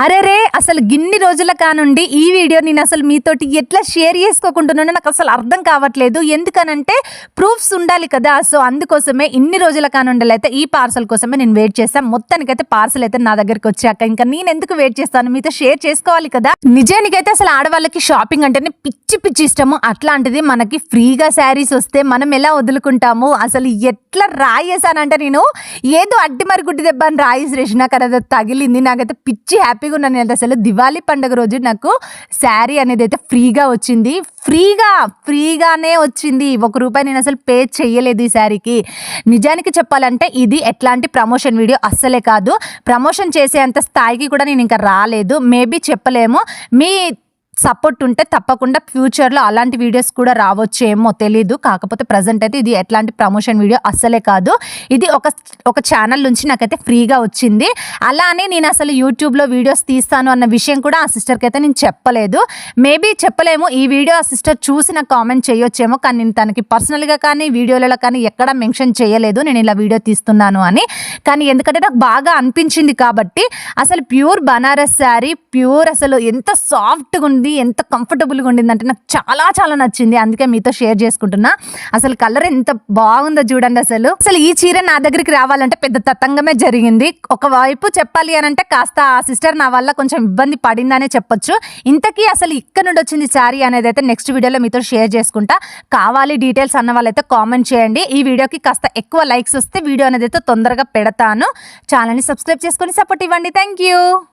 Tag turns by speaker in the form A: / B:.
A: అరెరే! అసలు గిన్ని రోజుల కానుండి ఈ వీడియో నేను అసలు మీతోటి ఎట్లా షేర్ చేసుకోకుంటున్నానో నాకు అసలు అర్థం కావట్లేదు. ఎందుకనంటే ప్రూఫ్స్ ఉండాలి కదా! సో, అందుకోసమే ఇన్ని రోజుల కానుండలైతే ఈ పార్సెల్ కోసమే నేను వెయిట్ చేశా. మొత్తానికైతే పార్సెల్ అయితే నా దగ్గరికొచ్చాక ఇంకా నేనెందుకు వెయిట్ చేస్తాను? మీతో షేర్ చేసుకోవాలి కదా! నిజానికైతే అసలు ఆడవాళ్ళకి షాపింగ్ అంటేనే పిచ్చి ఇష్టము. అట్లాంటిది మనకి ఫ్రీగా శారీస్ వస్తే మనం ఎలా వదులుకుంటాము? అసలు ఎట్లా రాయేసానంటే నేను ఏదో అడ్డిమరి గుడ్డి దెబ్బ అని రాయేసిరేసినా కానీ అది తగిలింది. నాకైతే పిచ్చి హ్యాపీగా ఉన్నాను. అసలు దివాళీ పండుగ రోజు నాకు శారీ అనేది అయితే ఫ్రీగా వచ్చింది. ఫ్రీగానే వచ్చింది. ₹1 నేను అసలు పే చేయలేదు ఈ శారీకి. నిజానికి చెప్పాలంటే ఇది ఎట్లాంటి ప్రమోషన్ వీడియో అస్సలే కాదు. ప్రమోషన్ చేసేంత స్థాయికి కూడా నేను ఇంకా రాలేదు. మేబీ చెప్పలేము. మీ సపోర్ట్ ఉంటే తప్పకుండా ఫ్యూచర్లో అలాంటి వీడియోస్ కూడా రావచ్చేమో తెలీదు. కాకపోతే ప్రజెంట్ అయితే ఇది ఎట్లాంటి ప్రమోషన్ వీడియో అస్సలే కాదు. ఇది ఒక ఛానల్ నుంచి నాకైతే ఫ్రీగా వచ్చింది. అలానే నేను అసలు యూట్యూబ్లో వీడియోస్ తీస్తాను అన్న విషయం కూడా ఆ సిస్టర్కి అయితే నేను చెప్పలేదు. మేబీ చెప్పలేము. ఈ వీడియో ఆ సిస్టర్ చూసి నాకు కామెంట్ చేయొచ్చేమో. కానీ నేను తనకి పర్సనల్గా కానీ వీడియోలలో కానీ ఎక్కడా మెన్షన్ చేయలేదు నేను ఇలా వీడియో తీస్తున్నాను అని. కానీ ఎందుకంటే నాకు బాగా అనిపించింది కాబట్టి అసలు ప్యూర్ బనారస్ శారీ ప్యూర్ అసలు ఎంత సాఫ్ట్గా ఉంది, ఎంత కంఫర్టబుల్గా ఉండింది అంటే నాకు చాలా నచ్చింది. అందుకే మీతో షేర్ చేసుకుంటున్నా. అసలు కలర్ ఎంత బాగుందో చూడండి. అసలు ఈ చీర నా దగ్గరికి రావాలంటే పెద్ద తతంగమే జరిగింది. ఒకవైపు చెప్పాలి అని అంటే కాస్త ఆ సిస్టర్ నా వల్ల కొంచెం ఇబ్బంది పడిందనే చెప్పొచ్చు. ఇంతకీ అసలు ఇక్కడ నుండి వచ్చింది శారీ అనేది అయితే నెక్స్ట్ వీడియోలో మీతో షేర్ చేసుకుంటా. కావాలి డీటెయిల్స్ అన్న వాళ్ళైతే కామెంట్ చేయండి. ఈ వీడియోకి కాస్త ఎక్కువ లైక్స్ వస్తే వీడియో అనేది అయితే తొందరగా పెడతాను. ఛానల్ని సబ్స్క్రైబ్ చేసుకొని సపోర్ట్ ఇవ్వండి. Thank you.